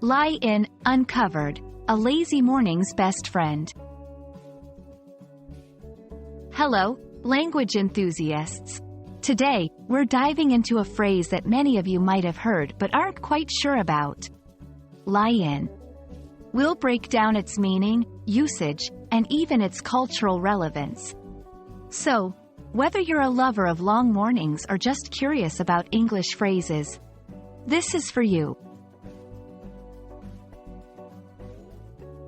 Lie in, uncovered, a lazy morning's best friend. Hello, language enthusiasts. Today, we're diving into a phrase that many of you might have heard but aren't quite sure about. Lie in. We'll break down its meaning, usage, and even its cultural relevance. So, whether you're a lover of long mornings or just curious about English phrases, this is for you.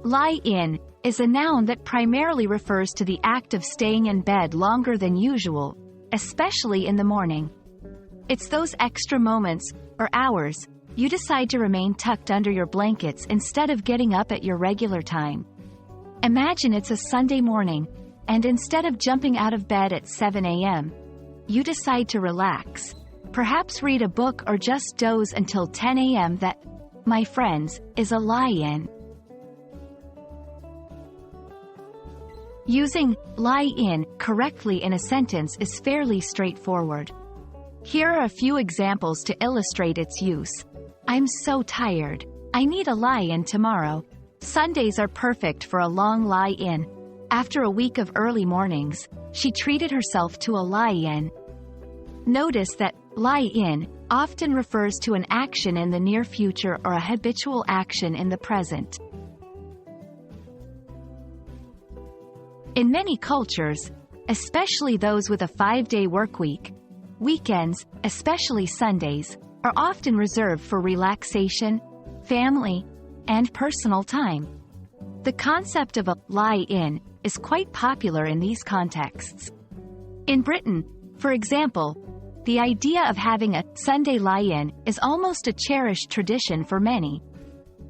Lie in is a noun that primarily refers to the act of staying in bed longer than usual, especially in the morning. It's those extra moments, or hours, you decide to remain tucked under your blankets instead of getting up at your regular time. Imagine it's a Sunday morning, and instead of jumping out of bed at 7 a.m., you decide to relax, perhaps read a book or just doze until 10 a.m. That, my friends, is a lie-in. Using lie in correctly in a sentence is fairly straightforward. Here are a few examples to illustrate its use. I'm so tired. I need a lie-in tomorrow. Sundays are perfect for a long lie-in. After a week of early mornings, she treated herself to a lie-in. Notice that lie-in often refers to an action in the near future or a habitual action in the present. In many cultures, especially those with a 5-day workweek, weekends, especially Sundays, are often reserved for relaxation, family, and personal time. The concept of a lie-in is quite popular in these contexts. In Britain, for example, the idea of having a Sunday lie-in is almost a cherished tradition for many.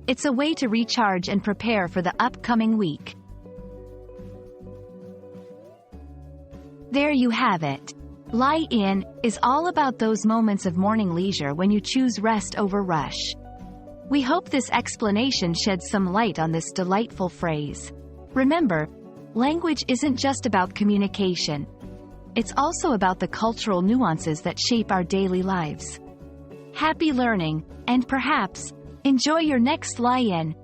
It's a way to recharge and prepare for the upcoming week. There you have it. Lie-in is all about those moments of morning leisure when you choose rest over rush. We hope this explanation sheds some light on this delightful phrase. Remember, language isn't just about communication. It's also about the cultural nuances that shape our daily lives. Happy learning, and perhaps, enjoy your next lie-in.